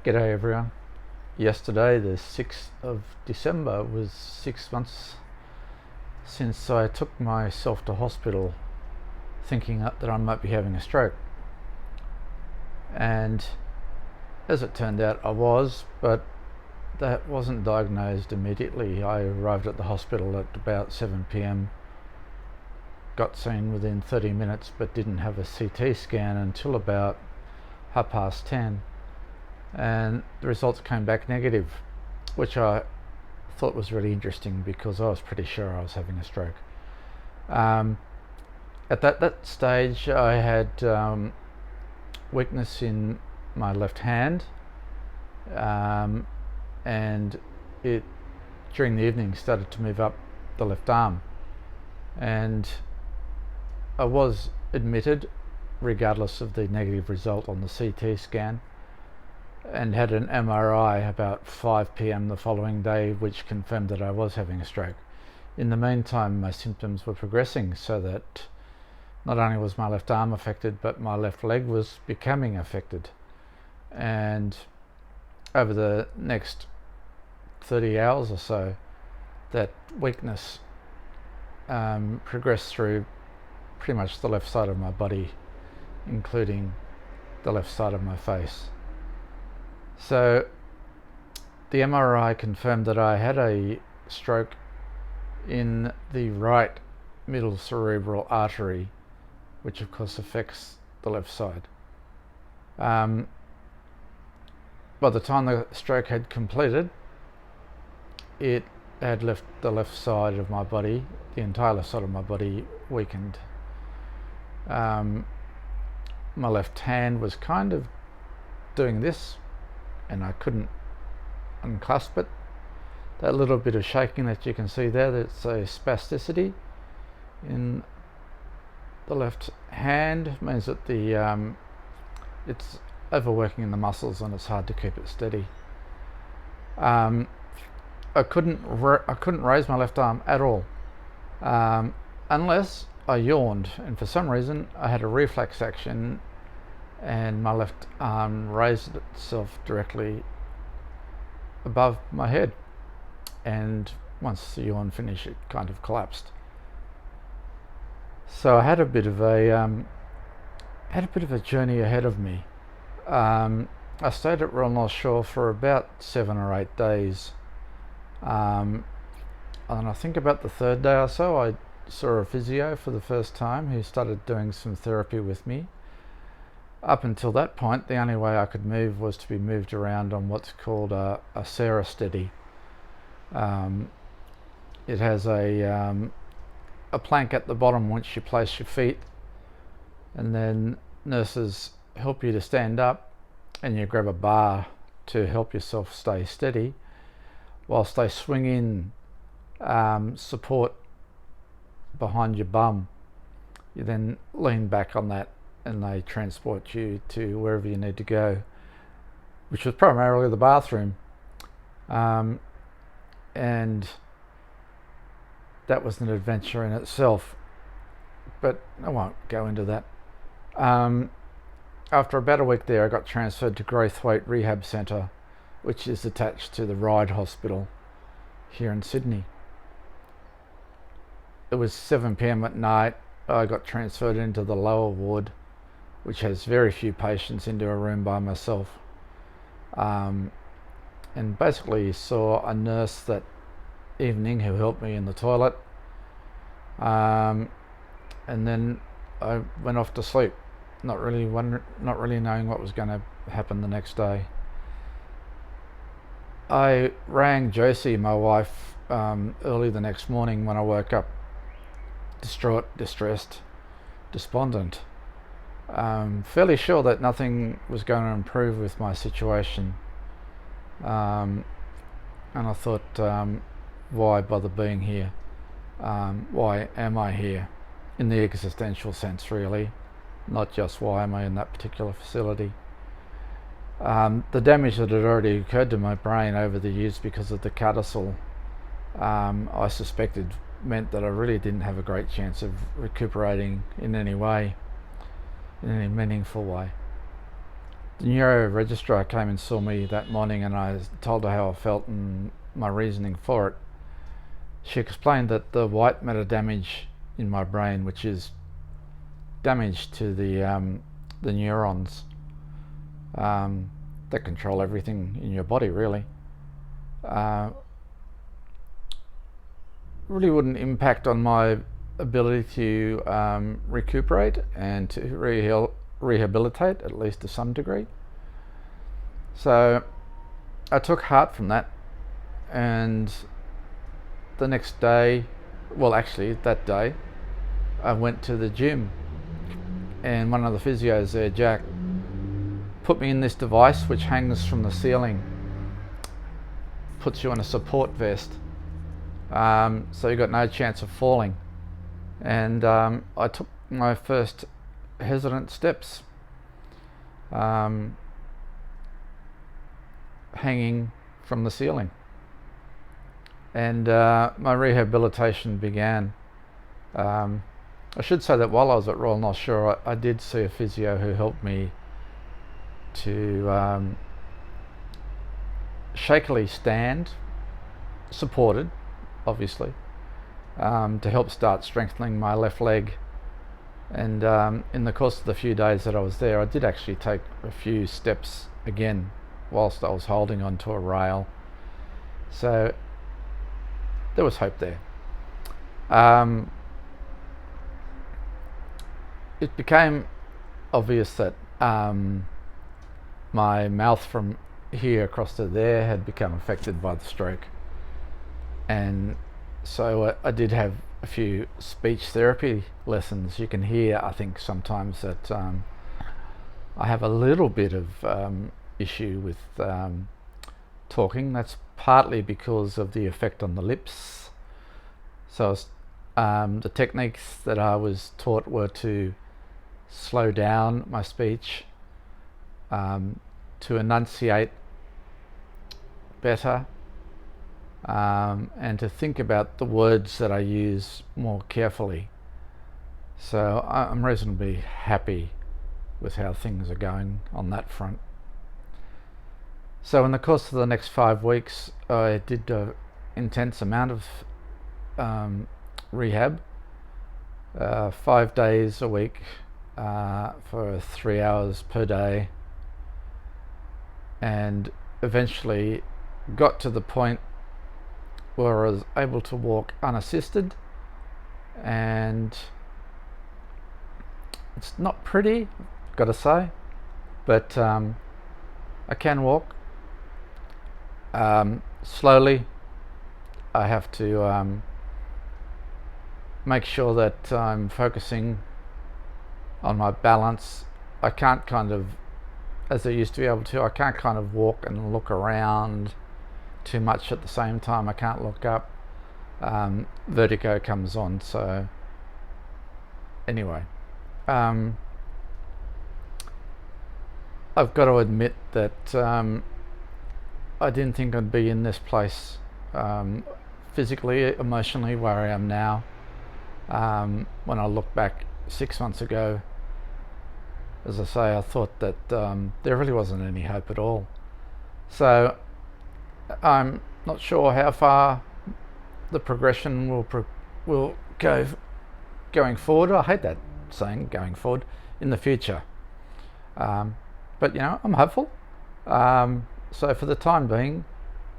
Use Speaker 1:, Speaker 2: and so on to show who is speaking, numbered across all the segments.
Speaker 1: G'day everyone. Yesterday, the 6th of December, was 6 months since I took myself to hospital thinking that I might be having a stroke. And as it turned out, I was, but that wasn't diagnosed immediately. I arrived at the hospital at about 7 p.m, got seen within 30 minutes, but didn't have a CT scan until about 10:30. And the results came back negative, which I thought was really interesting because I was pretty sure I was having a stroke. At that stage, I had weakness in my left hand, and it during the evening started to move up the left arm, and I was admitted regardless of the negative result on the CT scan, and had an MRI about 5 p.m. the following day, which confirmed that I was having a stroke. In the meantime, my symptoms were progressing, so that not only was my left arm affected, but my left leg was becoming affected. And over the next 30 hours or so, that weakness progressed through pretty much the left side of my body, including the left side of my face. So the MRI confirmed that I had a stroke in the right middle cerebral artery, which of course affects the left side. By the time the stroke had completed, it had left the left side of my body, the entire left side of my body, weakened. My left hand was kind of doing this, and I couldn't unclasp it. That little bit of shaking that you can see there, that's a spasticity in the left hand, means that it's overworking in the muscles and it's hard to keep it steady. I couldn't raise my left arm at all, unless I yawned, and for some reason I had a reflex action and my left arm raised itself directly above my head, and once the yawn finished, it kind of collapsed. So I had a bit of a journey ahead of me. I stayed at Royal North Shore for about 7 or 8 days, and I think about the third day or so, I saw a physio for the first time, who started doing some therapy with me. Up until that point, the only way I could move was to be moved around on what's called a Sarah Steady. It has a plank at the bottom once you place your feet, and then nurses help you to stand up, and you grab a bar to help yourself stay steady, whilst they swing in support behind your bum. You then lean back on that, and they transport you to wherever you need to go, which was primarily the bathroom. And that was an adventure in itself, but I won't go into that. After about a week there, I got transferred to Growthwaite Rehab Centre, which is attached to the Ryde Hospital here in Sydney. It was 7 p.m. at night. I got transferred into the lower ward, which has very few patients, into a room by myself, and basically saw a nurse that evening who helped me in the toilet, and then I went off to sleep, not really knowing what was going to happen the next day. I rang Josie, my wife, early the next morning when I woke up, distraught, distressed, despondent, fairly sure that nothing was going to improve with my situation, and I thought, why bother being here? Why am I here? In the existential sense, really, not just why am I in that particular facility. The damage that had already occurred to my brain over the years because of the Cardisil, I suspected meant that I really didn't have a great chance of recuperating in any way, in any meaningful way. The neuro registrar came and saw me that morning, and I told her how I felt and my reasoning for it. She explained that the white matter damage in my brain, which is damage to the neurons that control everything in your body, really wouldn't impact on my ability to recuperate and to rehabilitate, at least to some degree. So I took heart from that, and the next day, well, actually that day, I went to the gym, and one of the physios there, Jack, put me in this device which hangs from the ceiling, puts you in a support vest, so you got no chance of falling. And I took my first hesitant steps, hanging from the ceiling, and my rehabilitation began. I should say that while I was at Royal North Shore, I did see a physio who helped me to shakily stand, supported obviously, to help start strengthening my left leg. And in the course of the few days that I was there, I did actually take a few steps again whilst I was holding onto a rail, so there was hope there. It became obvious that my mouth from here across to there had become affected by the stroke, and so I did have a few speech therapy lessons. You can hear, I think, sometimes that I have a little bit of issue with talking. That's partly because of the effect on the lips. So the techniques that I was taught were to slow down my speech, to enunciate better, and to think about the words that I use more carefully. So I'm reasonably happy with how things are going on that front. So in the course of the next 5 weeks, I did an intense amount of rehab, 5 days a week, for 3 hours per day, and eventually got to the point where I was able to walk unassisted. And it's not pretty, gotta say, but I can walk slowly. I have to make sure that I'm focusing on my balance. I can't kind of, as I used to be able to, I can't kind of walk and look around too much at the same time. I can't look up. Vertigo comes on. So anyway, I've got to admit that I didn't think I'd be in this place, physically, emotionally, where I am now. When I look back 6 months ago, as I say, I thought that there really wasn't any hope at all. So I'm not sure how far the progression will go going forward. I hate that saying, going forward, in the future. But I'm hopeful. So for the time being,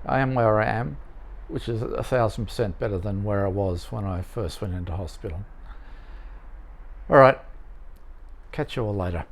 Speaker 1: I am where I am, which is 1,000% better than where I was when I first went into hospital. All right, catch you all later.